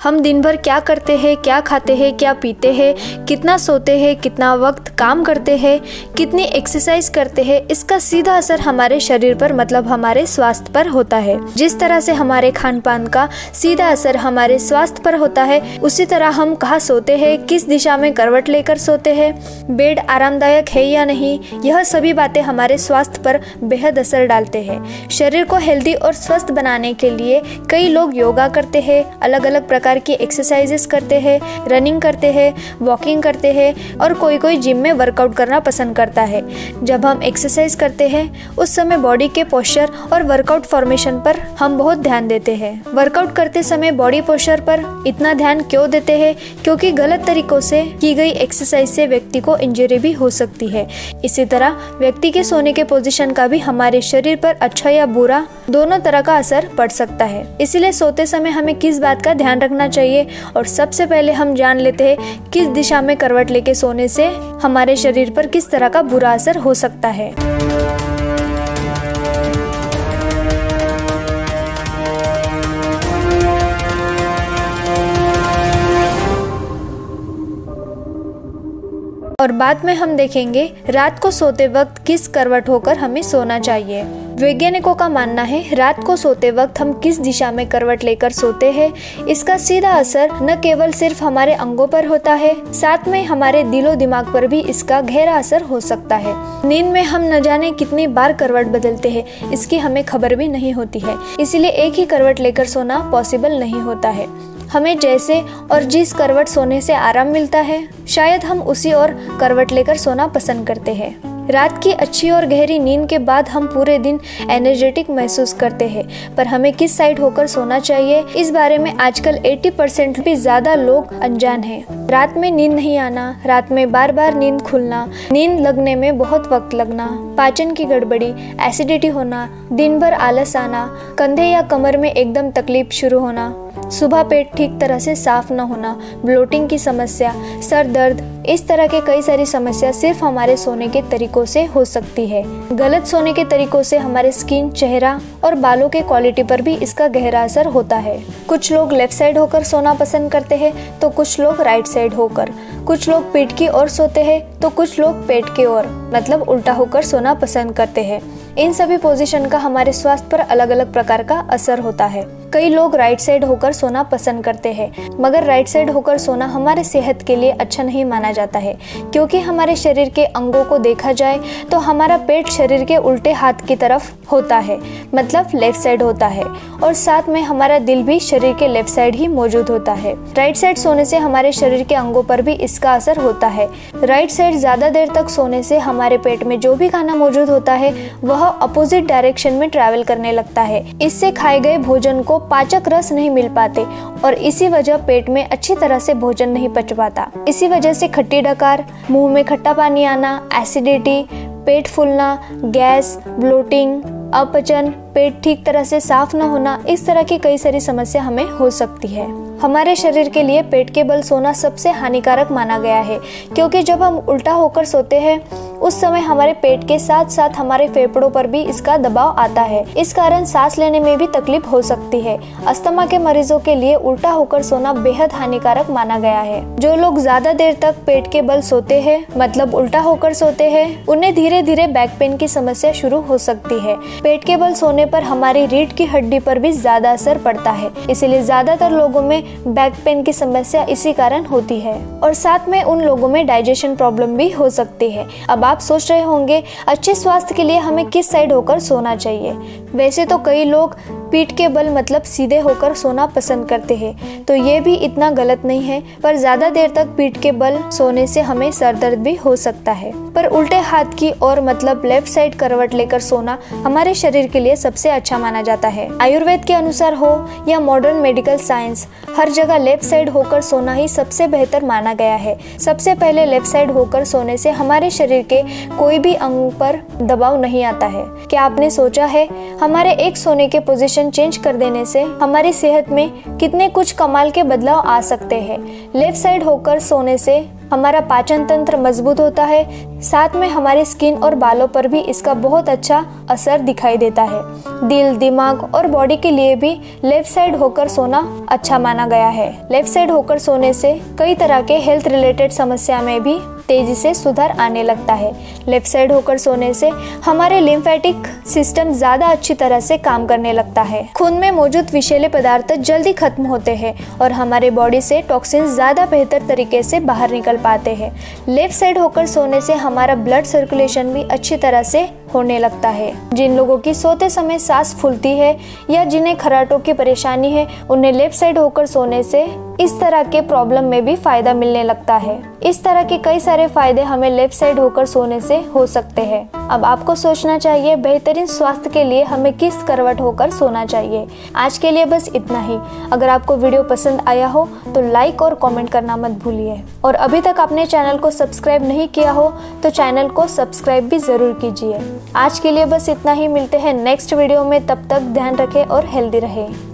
हम दिन भर क्या करते हैं, क्या खाते हैं, क्या पीते हैं, कितना सोते हैं, कितना वक्त काम करते हैं, कितनी एक्सरसाइज करते हैं, इसका सीधा असर हमारे शरीर पर मतलब हमारे स्वास्थ्य पर होता है। जिस तरह से हमारे खान पान का सीधा असर हमारे स्वास्थ्य पर होता है, उसी तरह हम कहाँ सोते हैं, किस दिशा में करवट लेकर सोते हैं, बेड आरामदायक है या नहीं, यह सभी बातें हमारे स्वास्थ्य पर बेहद असर डालते हैं। शरीर को हेल्दी और स्वस्थ बनाने के लिए कई लोग योगा करते हैं, अलग अलग प्रकार की एक्सरसाइजेस करते हैं, रनिंग करते हैं, वॉकिंग करते हैं और कोई कोई जिम में वर्कआउट करना पसंद करता है। जब हम एक्सरसाइज करते हैं उस समय बॉडी के पोस्चर और वर्कआउट फॉर्मेशन पर हम बहुत ध्यान देते हैं। वर्कआउट करते समय बॉडी पोस्चर पर इतना ध्यान क्यों देते हैं? क्योंकि गलत तरीकों से की गई एक्सरसाइज से व्यक्ति को इंजरी भी हो सकती है। इसी तरह व्यक्ति के सोने के पोजीशन का भी हमारे शरीर पर अच्छा या बुरा दोनों तरह का असर पड़ सकता है। इसलिए सोते समय हमें किस बात का ध्यान रखना चाहिए और सबसे पहले हम जान लेते हैं किस दिशा में करवट लेके सोने से हमारे शरीर पर किस तरह का बुरा असर हो सकता है। और बाद में हम देखेंगे रात को सोते वक्त किस करवट होकर हमें सोना चाहिए। वैज्ञानिकों का मानना है रात को सोते वक्त हम किस दिशा में करवट लेकर सोते हैं, इसका सीधा असर न केवल सिर्फ हमारे अंगों पर होता है, साथ में हमारे दिलो दिमाग पर भी इसका गहरा असर हो सकता है। नींद में हम न जाने कितनी बार करवट बदलते हैं, इसकी हमें खबर भी नहीं होती है। इसीलिए एक ही करवट लेकर सोना पॉसिबल नहीं होता है। हमें जैसे और जिस करवट सोने से आराम मिलता है, शायद हम उसी और करवट लेकर सोना पसंद करते हैं। रात की अच्छी और गहरी नींद के बाद हम पूरे दिन एनर्जेटिक महसूस करते हैं, पर हमें किस साइड होकर सोना चाहिए, इस बारे में आजकल 80% भी ज्यादा लोग अनजान हैं। रात में नींद नहीं आना, रात में बार बार नींद खुलना, नींद लगने में बहुत वक्त लगना, पाचन की गड़बड़ी, एसिडिटी होना, दिन भर आलस आना, कंधे या कमर में एकदम तकलीफ शुरू होना, सुबह पेट ठीक तरह से साफ न होना, ब्लोटिंग की समस्या, सर दर्द, इस तरह के कई सारी समस्या सिर्फ हमारे सोने के तरीकों से हो सकती है। गलत सोने के तरीकों से हमारे स्किन, चेहरा और बालों के क्वालिटी पर भी इसका गहरा असर होता है। कुछ लोग लेफ्ट साइड होकर सोना पसंद करते हैं तो कुछ लोग राइट साइड होकर, कुछ लोग पीठ की ओर सोते हैं तो कुछ लोग पेट की ओर मतलब उल्टा होकर सोना पसंद करते हैं। इन सभी पोजीशन का हमारे स्वास्थ्य पर अलग अलग प्रकार का असर होता है। कई लोग राइट साइड होकर सोना पसंद करते हैं, मगर राइट साइड होकर सोना हमारे सेहत के लिए अच्छा नहीं माना जाता है, क्योंकि हमारे शरीर के अंगों को देखा जाए तो हमारा पेट शरीर के उल्टे हाथ की तरफ होता है, मतलब लेफ्ट साइड होता है, और साथ में हमारा दिल भी शरीर के लेफ्ट साइड ही मौजूद होता है। राइट साइड सोने से हमारे शरीर के अंगों पर भी इसका असर होता है। राइट साइड ज्यादा देर तक सोने से हमारे पेट में जो भी खाना मौजूद होता है वह अपोजिट डायरेक्शन में ट्रैवल करने लगता है। इससे खाए गए भोजन को पाचक रस नहीं मिल पाते और इसी वजह पेट में अच्छी तरह से भोजन नहीं पच पाता। इसी वजह से खट्टी डकार, मुंह में खट्टा पानी आना, एसिडिटी, पेट फूलना, गैस, ब्लोटिंग, अपचन, पेट ठीक तरह से साफ न होना, इस तरह की कई सारी समस्या हमें हो सकती है। हमारे शरीर के लिए पेट के बल सोना सबसे हानिकारक माना गया है, क्योंकि जब हम उल्टा होकर सोते हैं उस समय हमारे पेट के साथ साथ हमारे फेफड़ों पर भी इसका दबाव आता है। इस कारण सांस लेने में भी तकलीफ हो सकती है। अस्थमा के मरीजों के लिए उल्टा होकर सोना बेहद हानिकारक माना गया है। जो लोग ज्यादा देर तक पेट के बल सोते हैं मतलब उल्टा होकर सोते हैं, उन्हें धीरे धीरे बैक पेन की समस्या शुरू हो सकती है। पेट के बल सोने पर हमारी रीढ़ की हड्डी पर भी ज्यादा असर पड़ता है, इसलिए ज्यादातर लोगों में बैक पेन की समस्या इसी कारण होती है, और साथ में उन लोगों में डाइजेशन प्रॉब्लम भी हो सकती है। अब आप सोच रहे होंगे अच्छे स्वास्थ्य के लिए हमें किस साइड होकर सोना चाहिए। वैसे तो कई लोग पीठ के बल मतलब सीधे होकर सोना पसंद करते हैं, तो ये भी इतना गलत नहीं है, पर ज्यादा देर तक पीठ के बल सोने से हमें सर दर्द भी हो सकता है। पर उल्टे हाथ की ओर मतलब लेफ्ट साइड करवट लेकर सोना हमारे शरीर के लिए सबसे अच्छा माना जाता है। आयुर्वेद के अनुसार हो या मॉडर्न मेडिकल साइंस, हर जगह लेफ्ट साइड होकर सोना ही सबसे बेहतर माना गया है। सबसे पहले लेफ्ट साइड होकर सोने से हमारे शरीर के कोई भी अंग पर दबाव नहीं आता है। क्या आपने सोचा है हमारे एक सोने के पोजीशन चेंज कर देने से हमारी सेहत में कितने कुछ कमाल के बदलाव आ सकते हैं। लेफ्ट साइड होकर सोने से हमारा पाचन तंत्र मजबूत होता है। साथ में हमारी स्किन और बालों पर भी इसका बहुत अच्छा असर दिखाई देता है। दिल, दिमाग और बॉडी के लिए भी लेफ्ट साइड होकर सोना अच्छा माना गया है। लेफ्ट साइड होकर सोने से कई तरह के हेल्थ रिलेटेड समस्या में भी तेजी से सुधार आने लगता है। लेफ्ट साइड होकर सोने से हमारे लिम्फेटिक सिस्टम ज्यादा अच्छी तरह से काम करने लगता है। खून में मौजूद विषैले पदार्थ जल्दी खत्म होते हैं और हमारे बॉडी से टॉक्सिन ज्यादा बेहतर तरीके से बाहर निकल पाते हैं। लेफ्ट साइड होकर सोने से हमारा ब्लड सर्कुलेशन भी अच्छी तरह से होने लगता है। जिन लोगों की सोते समय सांस फूलती है या जिन्हें खर्राटों की परेशानी है, उन्हें लेफ्ट साइड होकर सोने से इस तरह के प्रॉब्लम में भी फायदा मिलने लगता है। इस तरह के कई सारे फायदे हमें लेफ्ट साइड होकर सोने से हो सकते हैं। अब आपको सोचना चाहिए बेहतरीन स्वास्थ्य के लिए हमें किस करवट होकर सोना चाहिए। आज के लिए बस इतना ही। अगर आपको वीडियो पसंद आया हो तो लाइक और कमेंट करना मत भूलिए, और अभी तक आपने चैनल को सब्सक्राइब नहीं किया हो तो चैनल को सब्सक्राइब भी जरूर कीजिए। आज के लिए बस इतना ही। मिलते हैं नेक्स्ट वीडियो में, तब तक ध्यान रखें और हेल्दी रहें।